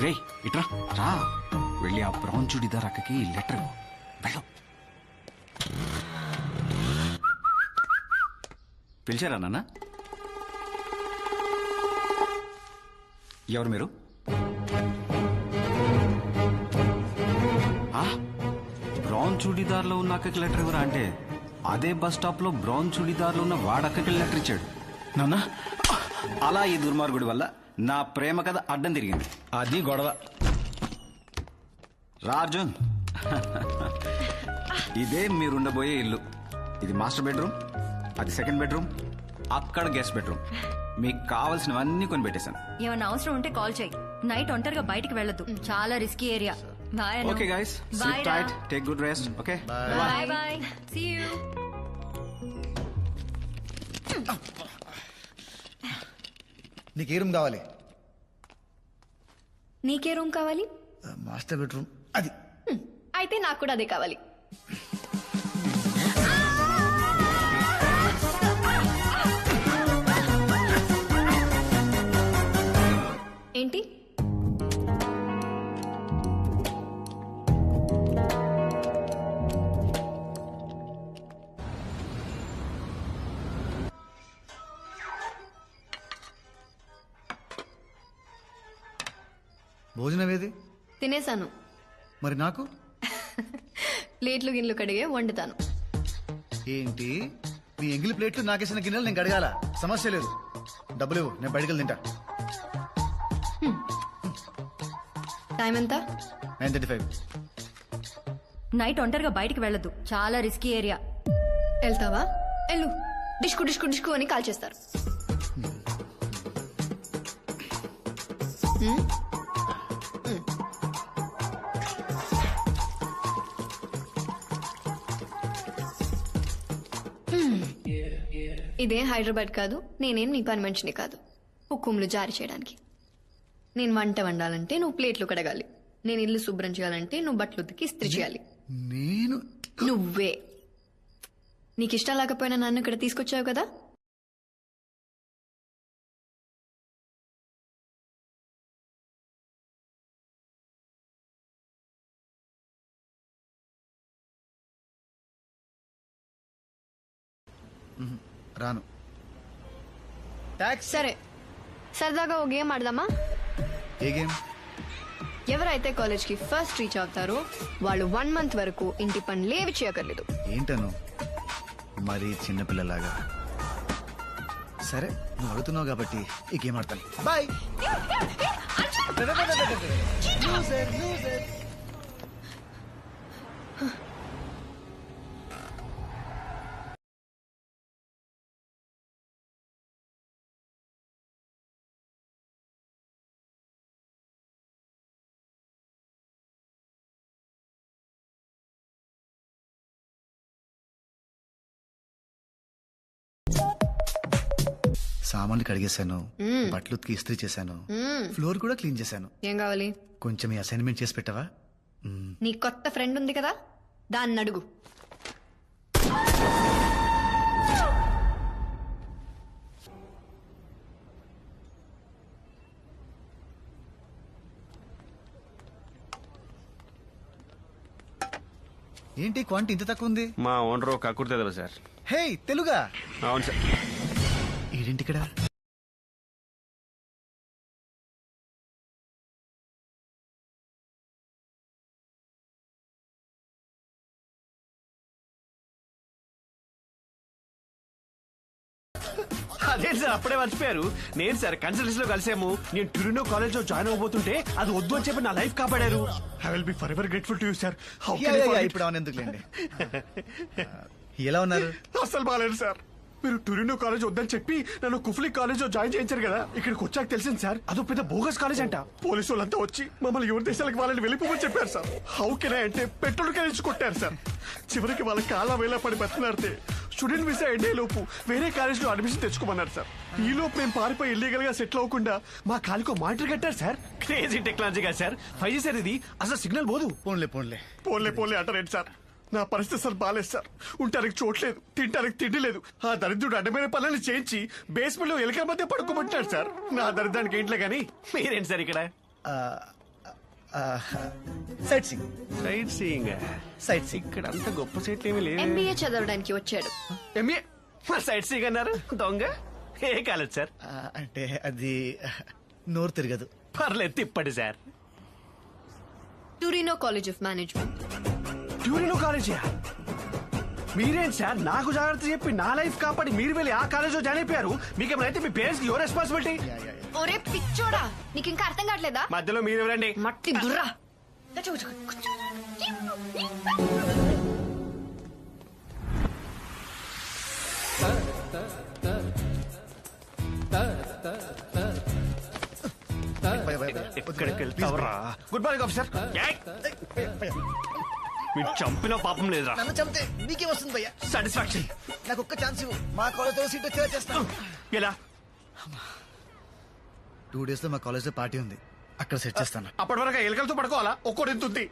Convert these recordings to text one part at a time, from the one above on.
రే ఇట్రా రా, వెళ్ళి ఆ బ్రౌన్ చుడిదార్ అక్కకి లెటర్ వెళ్ళు. పిలిచారా నాన్న? ఎవరు మీరు? బ్రౌన్ చుడిదార్లో ఉన్న అక్కకి లెటర్ ఎవరా అంటే అదే బస్ స్టాప్ లో బ్రౌన్ చుడిదార్లో ఉన్న వాడక్కకి లెటర్ ఇచ్చాడు. నాన్న, అలా ఈ దుర్మార్గుడి వల్ల నా ప్రేమ కథ అడ్డం తిరిగింది. అది గొడవ. రాజున్, ఇదే మీరుండబోయే ఇల్లు. ఇది మాస్టర్ బెడ్రూమ్, అది సెకండ్ బెడ్రూమ్, అక్కడ గెస్ట్ బెడ్రూమ్. మీకు కావాల్సినవన్నీ కొని పెట్టేశాను. ఏమన్నా అవసరం ఉంటే కాల్ చేయి. నైట్ ఒంటరిగా బయటికి వెళ్ళొద్దు, చాలా risky area. Bye. Okay guys, sleep tight, take good rest. Okay, bye bye, see you. నీకే రూమ్ కావాలి? నీకే రూమ్ కావాలి? Master bedroom. అది అయితే నాకు కూడా అదే కావాలి. ఏంటి? భోజనం ఏది? తినేశాను. మరి నాకు? ప్లేట్లు గిన్నెలు కడిగే వండుతాను. ఏంటి నీ ఎంగిలి ప్లేట్లు నాకేసిన గిన్నెలు నేను కడగాల? సమస్య లేదు, డబ్బులు ఇవ్వు, నేను బయటకు తింటా. టైం ఎంత? 9:35. నైట్ ఒంటరిగా బయటికి వెళ్ళొద్దు, చాలా రిస్కీ ఏరియా. వెళ్తావా? వెళ్ళు. డిష్కు డిష్కు డిష్కు అని కాల్ చేస్తారు. ఇదేం హైదరాబాద్ కాదు, నేనేం నీ పని మనిషిని కాదు హుకుంలు జారీ చేయడానికి. నేను వంట వండాలంటే నువ్వు ప్లేట్లు కడగాలి, నేను ఇల్లు శుభ్రం చేయాలంటే నువ్వు బట్టలు ఉతికి ఇస్త్రీ చేయాలి. నేను? నువ్వే. నీకు ఇష్టం లేకపోయినా నన్ను ఇక్కడ తీసుకొచ్చావు కదా. రాను. ట్యాక్స్. సరే, సరదాగా ఓ గేమ్ ఆడదామా? ఏ గేమ్? ఎవరైతే కాలేజ్ కి ఫస్ట్ రీచ్ అవుతారో వాళ్ళు 1 month వరకు ఇంటి పనులేవి చేయక్కర్లేదు. ఏంటను మరి చిన్నపిల్లలాగా? సరే, నువ్వు అడుగుతున్నావు కాబట్టి ఈ గేమ్ ఆడతాను. బాయ్. సామాన్లు కడిగేశాను, బట్టలు ఉతికి ఇస్త్రీ చేశాను, ఫ్లోర్ కూడా క్లీన్ చేశాను. ఏం కావాలి? కొంచెం ఈ అసైన్మెంట్ చేసి పెట్టవా? నీ కొత్త ఫ్రెండ్ ఉంది కదా, దాన్ని అడుగు. ఏంటి క్వాంటిటీ ఇంత తక్కువ ఉంది? మా ఓనర్ ఒక కుర్తా సార్. హే, తెలుగా? అవును సార్. ఏంటిక్కడ? అదే సార్, అప్పుడే మర్చిపోయారు. నేను సార్ కన్సల్టెన్సీ లో కలిసాము. నేను టొరినో కాలేజ్ లో జాయిన్ అవబోతుంటే అది వద్దు అని చెప్పి నా లైఫ్ కాపాడారు. I will be for ever grateful to you sir. ఇప్పుడు అవును, ఎందుకులేండి. ఎలా ఉన్నారు? అసలు బాగాలేదు సార్. మీరు టొరినో కాలేజ్ వద్దని చెప్పి నన్ను కుఫ్లీ కాలేజ్ లో జాయిన్ చేయించారు కదా. ఇక్కడికి వచ్చాక తెలిసింది సార్, అదో పెద్ద బోగస్ కాలేజ్ అంట. పోలీసు వాళ్ళంతా వచ్చి మమ్మల్ని ఎవరి దేశాలకు వాళ్ళని వెళ్ళిపోమని చెప్పారు సార్. హౌ కెన్ ఐ అంటే పెట్రోల్ కలిసి కొట్టారు సార్. చివరికి వాళ్ళ కాళ్ళ వేళ పడి బతిలాడితే స్టూడెంట్ వీసా ఎండే లోపు వేరే కాలేజ్ లో అడ్మిషన్ తెచ్చుకోమన్నారు సార్. ఈ లోపు మేము పారిపోయి ఇల్లీగల్ గా సెటిల్ అవ్వకుండా మా కాలికో మానిటర్ కట్టారు సార్. క్రేజీ టెక్నాలజీ కదా సార్. 5G సార్ ఇది. అసలు సిగ్నల్ పోదు. పోన్లే పోన్లే పోన్లే పోన్లే అంటారేంటి సార్? నా పరిస్థితి అసలు బాలేదు సార్. ఉండటానికి చోట్లేదు, తినడానికి తిండి లేదు. ఆ దరిద్రుడు అడ్డమైన పనులను చేయించి బేస్మెంట్ లో ఎలకల మధ్య పడుకోమంటాడు సార్. నా దరిద్రానికి ఏంట్లే గానీ మీరేంటి సార్ ఇక్కడ? Sight sing. Sightseeing. Sight sing. ఇక్కడ అంత గొప్ప సైట్లు ఏమి లేవు. ఎంబీఏ చదవడానికి వచ్చాడు. ఎంఏ సైట్ సీయింగ్ అన్నారు. దొంగ ఏ కాలేజ్ సార్? అంటే అది నోరు తిరగదు. పర్లేదు తిప్పండి sir. Turino college of management. Turino college. మీరేంటి సార్ నాకు జాగ్రత్త చెప్పి నా లైఫ్ కాపాడి మీరు వెళ్ళి ఆ కాలేజ్లో జాయిన్ అయిపోయారు. మీకేమైతే మీ పేరెంట్స్ యువర్ రెస్పాన్సిబిలిటీ. ఒరే పిచ్చోడా, నీకు ఇంకా అర్థం కావట్లేదా? మధ్యలో మీరు ఎవరండి? మట్టి దుర్రా. ఎక్కడికి వెళ్తావరా? Good morning officer. మీరు చంపిన పాపం లేదురా. నన్ను చంపితే నీకే వస్తుంది భయ్యా. సాటిస్ఫాక్షన్. నాకు ఒక్క ఛాన్స్ ఇవ్వు, మా కాలేజ్ లో సీట్ వచ్చేలా చేస్తాను. ఎలా? 2 days లో మా కాలేజ్ లో పార్టీ ఉంది, అక్కడ సెట్ చేస్తాను. అప్పటి వరకు ఎలుకలతో పడుకోవాలా? ఒక్కోటి ఎంత ఉంది?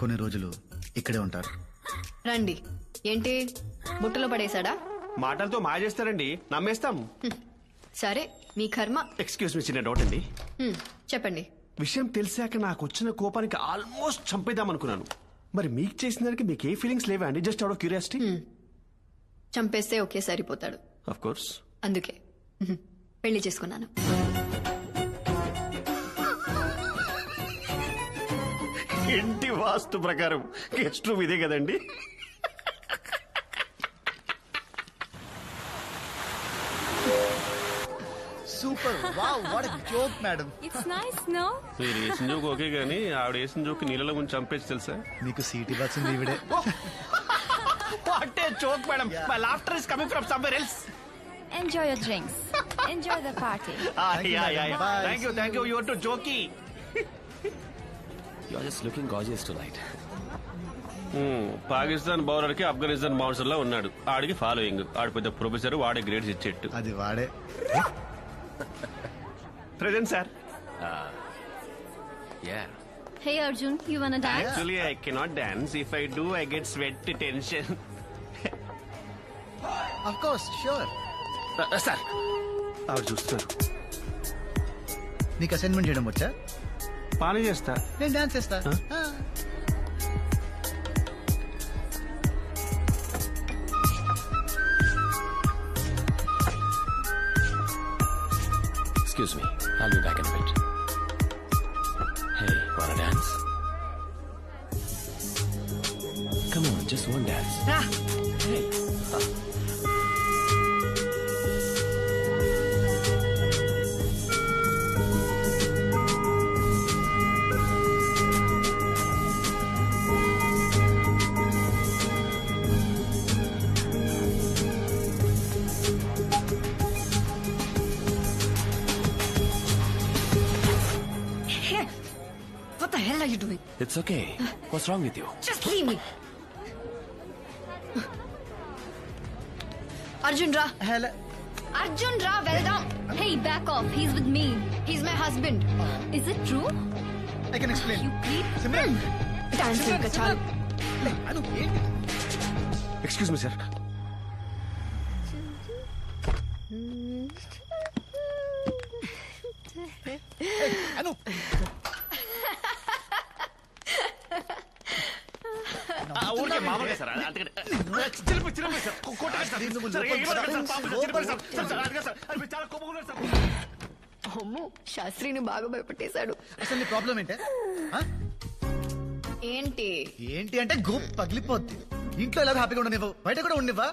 కొన్ని రోజులు ఇక్కడే ఉంటారు. రండి. ఏంటి బుట్టలో పడేశాడా? మాటలతో మాయ చేస్తారండి, నమ్మేస్తాం. సరే మీ కర్మ. ఎక్స్క్యూజ్ మీ, చిన్న డౌట్ అండి. చెప్పండి. విషయం తెలిసాక నాకు వచ్చిన కోపానికి ఆల్మోస్ట్ చంపేద్దాం అనుకున్నాను. మరి మీకు చేసిన దానికి మీకు ఏ ఫీలింగ్స్ లేవా అండి? Just out of curiosity. చంపేస్తే ఒకే సరిపోతాడు, ఆఫ్ కోర్స్. అందుకే పెళ్లి చేసుకున్నాను. ఇంటి వాస్తు ప్రకారం గెస్ట్ రూమ్ ఇదే కదండి? Super. Wow, what a joke madam. It's nice no. మీరు వేసిన జోక్ ఓకే గానీ ఆవిడ వేసిన జోక్ నీళ్ళలో ముంచి చంపేసి తెలుసా? నీకు సీట్ ఇవ్వాల్సింది ఈవిడే. What a joke madam. My laughter is coming from somewhere else. Enjoy your drinks, enjoy the party. Thank you. You are too jokey. You are just looking gorgeous tonight. Pakistan bowler కి Afghanistan bouncer లా ఉన్నాడు. ఆడికి following. ఆడు పెద్ద professor, వాడే grades ఇచ్చేట్టు. అది వాడే. Present sir. Yeah. Hey Arjun, you wanna dance? Actually, I cannot dance. If I do, I get sweat tension. Of course, sure. Sir ఆవిడ చూస్తున్నారు. నీకు అసైన్మెంట్ చేయడం వచ్చా? పానీ చేస్తా. నేను డాన్స్ చేస్తా. Excuse me. I'll be back in a bit. Hey, wanna dance? Come on, just one dance. రా. Hey. Hey, what the hell are you doing? It's okay. What's wrong with you? Just leave me. Arjun రా. Hello. Arjun రా, వెళ్దాం. Hey, back off. He's with me. He's my husband. Is it true? I can explain. You creep. Simran. Dance ఇంకా చాలు. అను ఏంటి? Excuse me sir. Anu. ఊరికే మామూలుగా sir. అందుకని చిలిపి సార్. కొట్టాలి సార్. సార్, ఏమనకండి సార్. పాపం సార్, చిలిపి సార్. సార్, అదిగా సార్. అది మీరు చాలా కోపంగా ఉన్నారు సార్. అమ్మో, శాస్త్రిని బాగా భయపెట్టేశాడు. అసలు నీ ప్రాబ్లం ఏంటే? ఏంటి? ఏంటి అంటే గోప్ పగిలిపోద్ది. ఇంట్లో ఎలా హ్యాపీగా ఉండనివ్వు, బయట కూడా ఉండనివ్వా?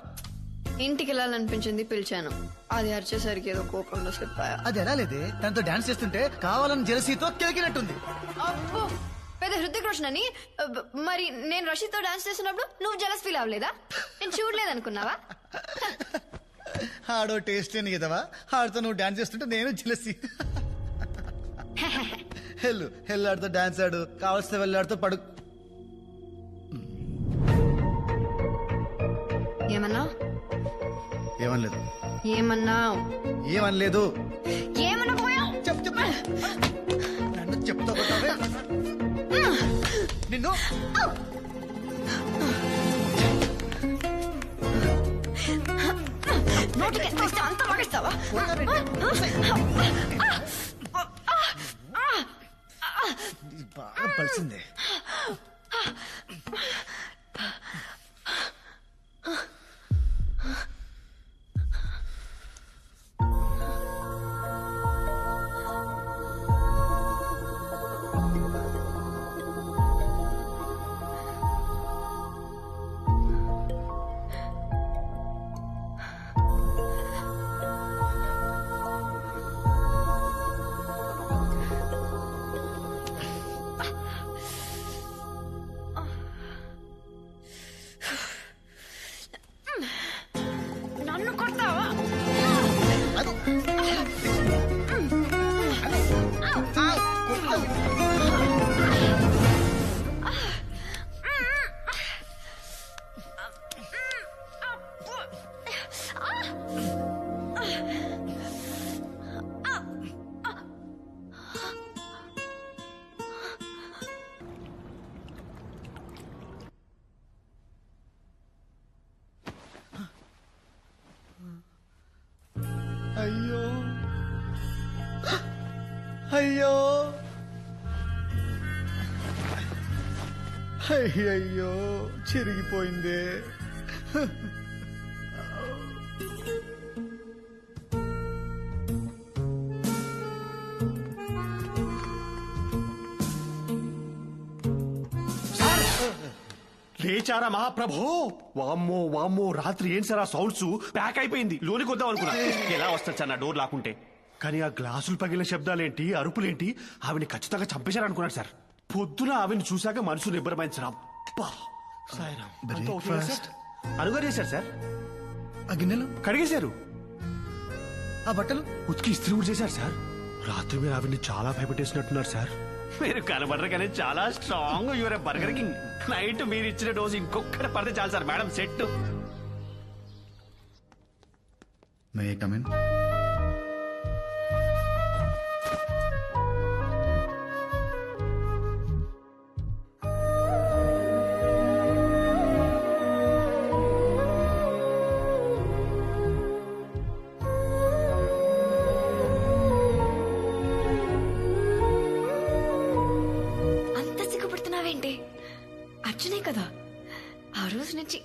ఇంటికి వెళ్ళాలనిపించింది, పిలిచాను. అది అరిచేసరికి ఏదో కోపంలో స్లిప్ అయ్యా. అది ఎలా లేదే, తనతో డాన్స్ చేస్తుంటే కావాలని జెలసీతో కెలికినట్టుంది. అబ్బో, పెద్ద హృతిక్ రోషన్ అని. మరి నేను రషీద్తో డాన్స్ చేస్తున్నప్పుడు నువ్వు జలస్ ఫీల్ అవ్వలేదా? నేను చూడలేదనుకున్నావా? ఆడో టేస్ట్ అని కదవా, ఆడితో నువ్వు డాన్స్ చేస్తుంటే నేను జెలసీ. హెల్ ఆడితో డాన్స్ ఆడు, కావాల్సిన వెళ్ళాడితో పడు. ఏమన్నా? ఏమనలేదు. ఏమన్నా? ఏమనలేదు. ఏమన్నా పోయా? చెప్పు చెప్పు. నన్ను చెప్తా కొట్టావే నిన్ను. నోటికి ఎంత వస్తే అంత లాగేస్తావా? ఇది బాగా పలిసిందే. నన్ను కొడతావా? అయ్యో అయ్యో అయ్యయ్యో చెరిగిపోయిందే. లేచారా మహాప్రభో? వామ్మో వామ్మో, రాత్రి ఏం సార్ ఆ సౌండ్స్? ప్యాక్ అయిపోయింది, లోనికి వద్దాం అనుకున్నా. ఎలా వస్తుంది సార్ నా డోర్ లాక్కుంటే? కానీ ఆ గ్లాసులు పగిలిన శబ్దాలేంటి, అరుపులేంటి, ఆవిని ఖచ్చితంగా చంపేశారనుకున్నాడు సార్. పొద్దున ఆవిని చూశాక మనసు నిబ్బరమైంది సార్. అబ్బా సాయిరామ్. అంతా ఓకే కదా సార్? అనుగారు చేశారు సార్, ఆ గిన్నెలు, కడిగేశారు, ఆ బట్టలు ఉతికి ఇస్త్రీ కూడా చేశారు సార్. రాత్రి మీరు ఆవిడ్ని చాలా భయపెట్టేసినట్టున్నారు సార్. మీరు కనబడరు కానీ చాలా strong. Your Burger King. Night మీరు ఇచ్చిన డోసు ఇంకొకటి పడితే చాలు sir. Madam set. May I come in? అంత సిగ్గుపడుతున్నావేంటి? అర్జునే కదా ఆ రోజు నుంచి.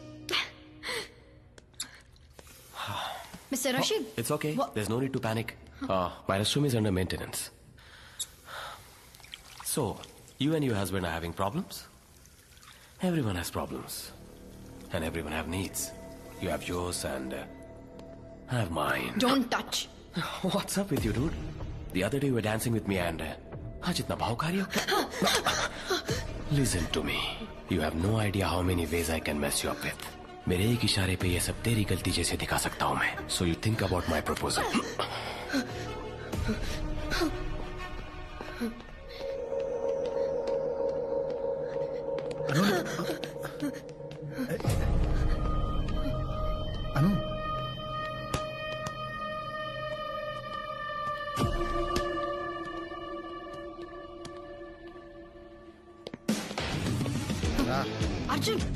Mister Rashid, It's okay. There's no need to panic. My restroom is under maintenance. So, you and your husband are having problems? Everyone has problems. And everyone have needs. You have yours and I have mine. Don't touch. What's up with you, dude? The other day you were dancing with me and... आज इतना भावकारी हो क्या? Listen to me. You have no idea how many ways I can mess you up with. मेरे एक इशारे पे ये सब तेरी गलती जैसे दिखा सकता हूँ मैं. So you think about my proposal. Anu, Arjun